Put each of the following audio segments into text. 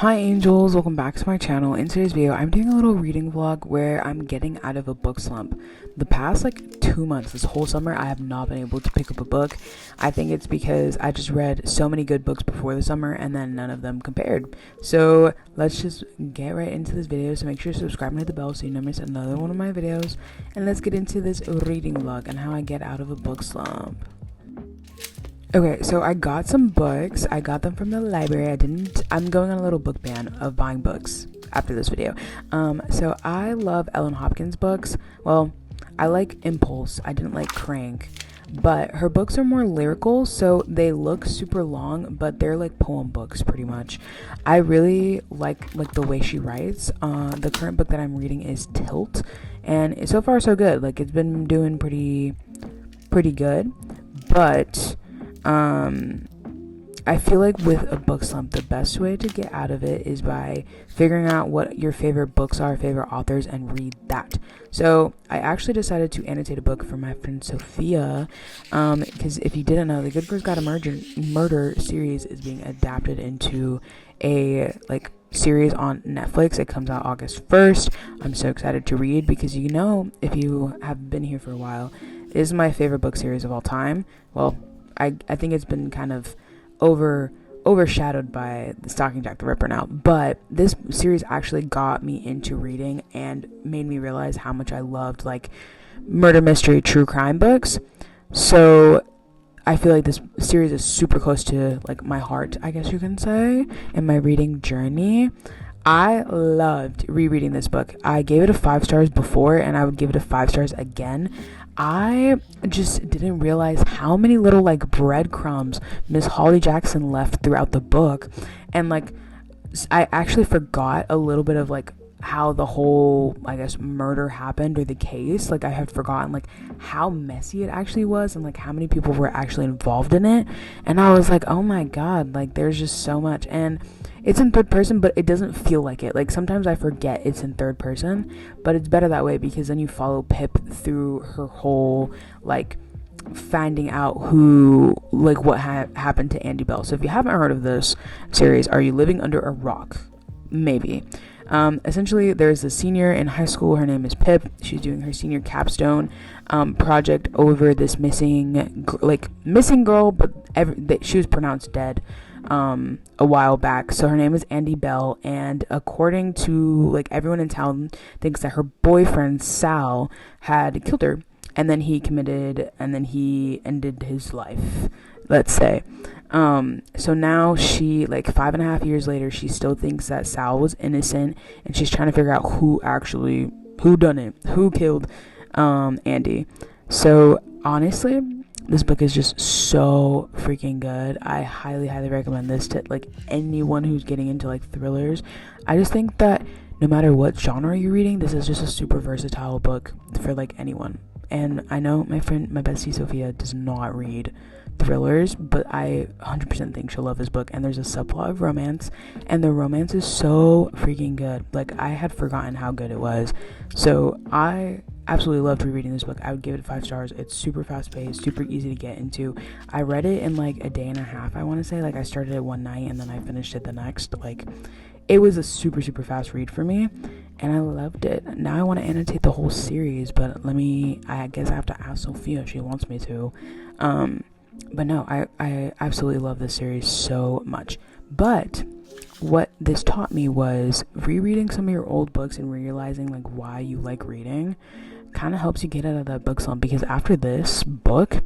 Hi angels, welcome back to my channel. In today's video, I'm doing a little reading vlog where I'm getting out of a book slump. The past 2 months, this whole summer, I have not been able to pick up a book. I think it's because I just read so many good books before the summer and then none of them compared. So let's just get right into this video. So make sure to subscribe and hit the bell so you don't miss another one of my videos. And let's get into this reading vlog and how I get out of a book slump. Okay, so I got some books. I got them from the library. I'm going on a little book ban of buying books after this video. So I love Ellen Hopkins books. Well, I like Impulse. I didn't like Crank. But her books are more lyrical, so they look super long, but they're like poem books pretty much. I really like the way she writes. The current book that I'm reading is Tilt, and so far so good. It's been doing pretty good, but I feel like with a book slump, the best way to get out of it is by figuring out what your favorite books are, favorite authors, and read that. So I actually decided to annotate a book for my friend Sophia, because if you didn't know, the Good Girls Got a Murder series is being adapted into a series on Netflix. It comes out August 1st. I'm so excited to read because if you have been here for a while, it is my favorite book series of all time. Well, I think it's been kind of overshadowed by the Stalking Jack the Ripper now, but this series actually got me into reading and made me realize how much I loved murder mystery true crime books. So I feel like this series is super close to my heart, I guess you can say, in my reading journey. I loved rereading this book. I gave it a 5 stars before, and I would give it a 5 stars again. I just didn't realize how many little breadcrumbs Miss Holly Jackson left throughout the book, and I actually forgot a little bit of how the whole murder happened, or the case. I had forgotten how messy it actually was, and how many people were actually involved in it. And I was oh my god, there's just so much. And it's in third person, but it doesn't feel like it. Sometimes I forget it's in third person, but it's better that way because then you follow Pip through her whole finding out who what happened to Andy Bell. So if you haven't heard of this series, are you living under a rock? Maybe. Essentially, there's a senior in high school. Her name is Pip. She's doing her senior capstone project over this missing girl, but she was pronounced dead a while back. So her name is Andy Bell, and according to everyone in town thinks that her boyfriend Sal had killed her, and then he ended his life, let's say. So now she, 5.5 years later, she still thinks that Sal was innocent, and she's trying to figure out who done it, who killed Andy. So honestly, this book is just so freaking good. I highly recommend this to anyone who's getting into thrillers. I just think that no matter what genre you're reading, this is just a super versatile book for anyone. And I know my bestie Sophia does not read thrillers, but I 100% think she'll love this book. And there's a subplot of romance, and the romance is so freaking good. I had forgotten how good it was. So I absolutely loved rereading this book. I would give it 5 stars. It's super fast paced, super easy to get into. I read it in a day and a half, I want to say. I started it one night and then I finished it the next. It was a super fast read for me, and I loved it. Now I want to annotate the whole series, but I guess I have to ask Sophia if she wants me to. But no, I absolutely love this series so much. But what this taught me was rereading some of your old books and realizing why you like reading kind of helps you get out of that book slump. Because after this book,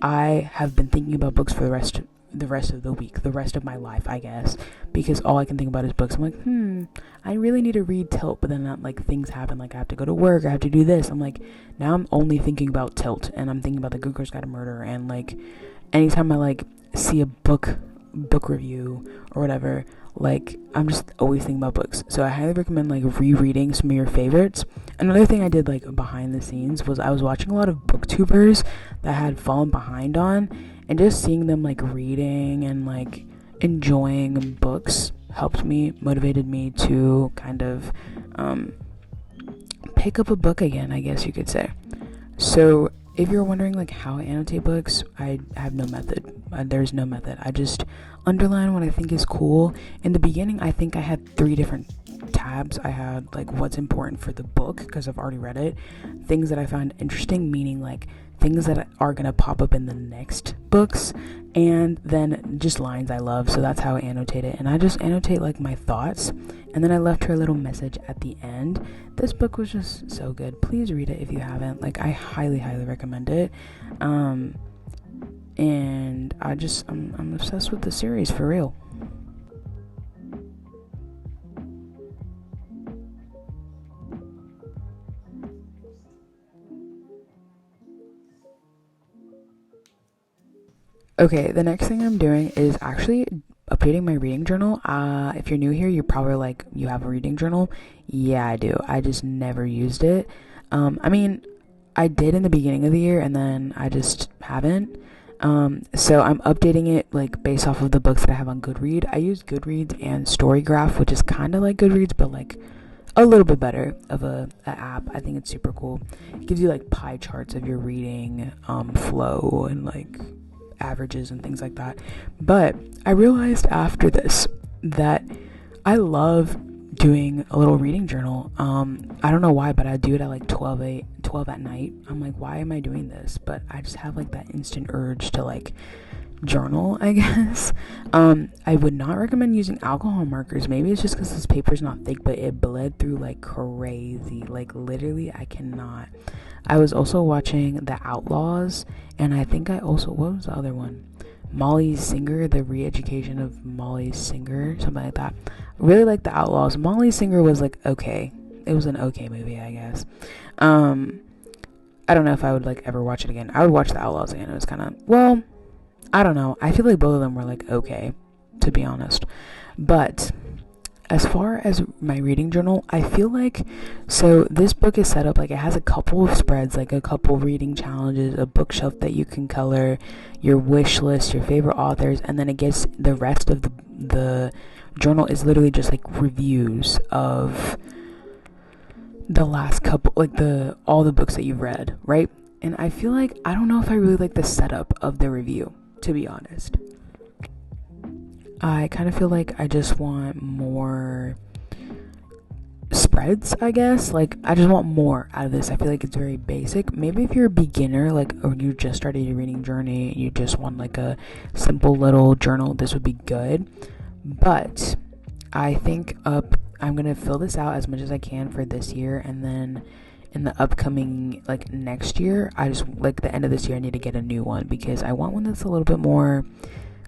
I have been thinking about books for the rest of the week, the rest of my life, I guess, because all I can think about is books. I'm I really need to read Tilt, but then things happen, I have to go to work, I have to do this. Now I'm only thinking about Tilt, and I'm thinking about the Good Girls Got a Murder, and anytime I see a book review or whatever, I'm just always thinking about books. So I highly recommend rereading some of your favorites. Another thing I did behind the scenes was I was watching a lot of booktubers that I had fallen behind on, and just seeing them reading and enjoying books motivated me to kind of pick up a book again, I guess you could say. So if you're wondering how I annotate books, I have no method. There's no method. I just underline what I think is cool. In the beginning, I think I had 3 different tabs. I had like what's important for the book because I've already read it, things that I found interesting, meaning like things that are gonna pop up in the next books, and then just lines I love. So that's how I annotate it, and I just annotate like my thoughts, and then I left her a little message at the end. This book was just so good. Please read it if you haven't. Like, I highly recommend it. And I'm obsessed with the series, for real. Okay, the next thing I'm doing is actually updating my reading journal. If you're new here, you're probably like, you have a reading journal? Yeah, I do. I just never used it. I mean, I did in the beginning of the year, and then I just haven't. So I'm updating it like based off of the books that I have on Goodreads. I use Goodreads and Storygraph, which is kind of like Goodreads, but like a little bit better of a app. I think it's super cool. It gives you like pie charts of your reading flow and like averages and things like that. But I realized after this that I love doing a little reading journal. I don't know why, but I do it at like 12 at night. I'm like, why am I doing this? But I just have like that instant urge to like journal, I guess. I would not recommend using alcohol markers. Maybe it's just because this paper's not thick, but it bled through like crazy. Like, literally, I cannot. I was also watching The Outlaws, and I think what was the other one? Molly Singer, the re-education of Molly Singer, something like that. Really like The Outlaws. Molly Singer was like okay. It was an okay movie, I guess. I don't know if I would like ever watch it again. I would watch The Outlaws again. It was kind of, well, I don't know. I feel like both of them were like okay, to be honest. But as far as my reading journal, I feel like, so this book is set up like it has a couple of spreads, like a couple reading challenges, a bookshelf that you can color, your wish list, your favorite authors, and then it gets the rest of the journal is literally just like reviews of the last couple, like all the books that you've read, right? And I feel like, I don't know if I really like the setup of the review, to be honest. I kind of feel like I just want more spreads, I guess. Like, I just want more out of this. I feel like it's very basic. Maybe if you're a beginner, like, or you just started your reading journey, you just want like a simple little journal, this would be good. But I think I'm gonna fill this out as much as I can for this year, and then in the upcoming, like, next year, I just, like, the end of this year, I need to get a new one, because I want one that's a little bit more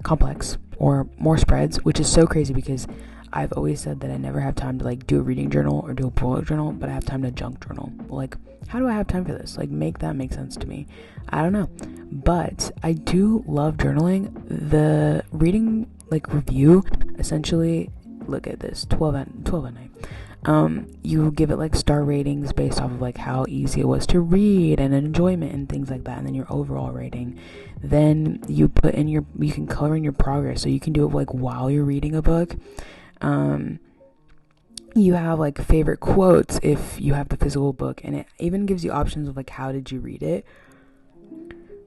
complex or more spreads, which is so crazy because I've always said that I never have time to like do a reading journal or do a bullet journal, but I have time to junk journal. Like, how do I have time for this? Like, make that make sense to me. I don't know, but I do love journaling. The reading like review, essentially, look at this, 12 at night. You give it like star ratings based off of like how easy it was to read and enjoyment and things like that, and then your overall rating. Then you put in you can color in your progress, so you can do it like while you're reading a book. You have like favorite quotes if you have the physical book, and it even gives you options of like how did you read it.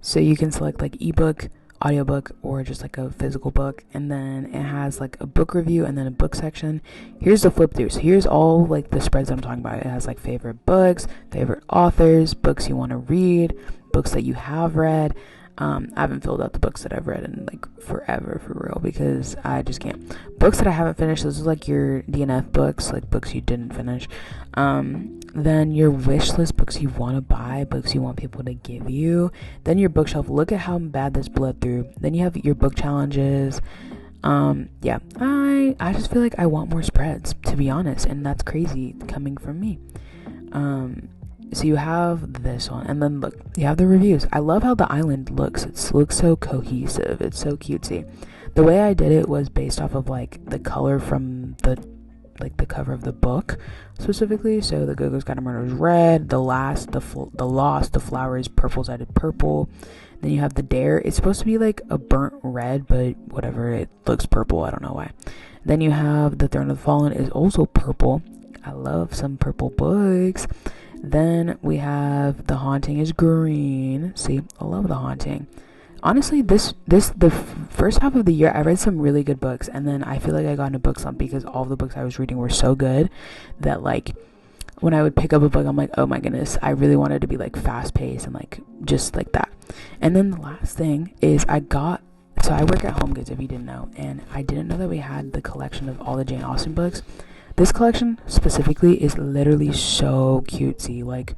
So you can select like ebook, audiobook, or just like a physical book, and then it has like a book review and then a book section. Here's the flip through. So here's all like the spreads that I'm talking about. It has like favorite books, favorite authors, books you want to read, books that you have read. I haven't filled out the books that I've read in like forever, for real, because I just can't. Books that I haven't finished, those are like your DNF books, like books you didn't finish. Then your wish list, books you want to buy, books you want people to give you. Then your bookshelf, look at how bad this bled through. Then you have your book challenges. Yeah, I just feel like I want more spreads, to be honest, and that's crazy coming from me. So you have this one, and then look, you have the reviews. I love how the island looks. It looks so cohesive. It's so cutesy. The way I did it was based off of like the color from the cover of the book specifically. So the Go-Go's Guide to Murder is red. The Lost, the Flower is purple-sided purple. Then you have the Dare. It's supposed to be like a burnt red, but whatever. It looks purple. I don't know why. Then you have the Throne of the Fallen is also purple. I love some purple books. Then we have The Haunting is green. See, I love The Haunting. honestly, first half of the year I read some really good books, and then I feel like I got in a book slump because all of the books I was reading were so good that like when I would pick up a book, I'm like, oh my goodness, I really wanted to be like fast paced and like just like that. And then the last thing is so I work at Home Goods, if you didn't know, and I didn't know that we had the collection of all the Jane Austen books. This collection specifically is literally so cutesy. Like,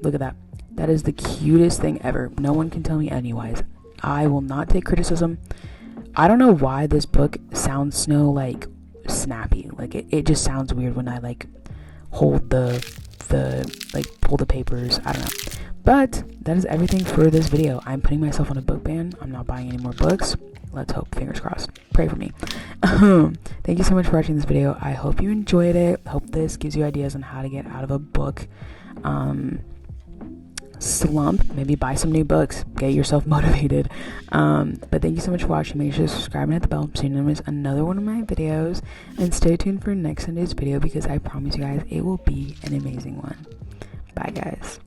look at that. That is the cutest thing ever. No one can tell me otherwise. I will not take criticism. I don't know why this book sounds so like snappy. Like it just sounds weird when I like hold the like pull the papers. I don't know. But that is everything for this video. I'm putting myself on a book ban. I'm not buying any more books. Let's hope. Fingers crossed. Pray for me. Thank you so much for watching this video. I hope you enjoyed it. Hope this gives you ideas on how to get out of a book slump. Maybe buy some new books. Get yourself motivated. But thank you so much for watching. Make sure to subscribe and hit the bell so you don't miss another one of my videos. And stay tuned for next Sunday's video because I promise you guys it will be an amazing one. Bye guys.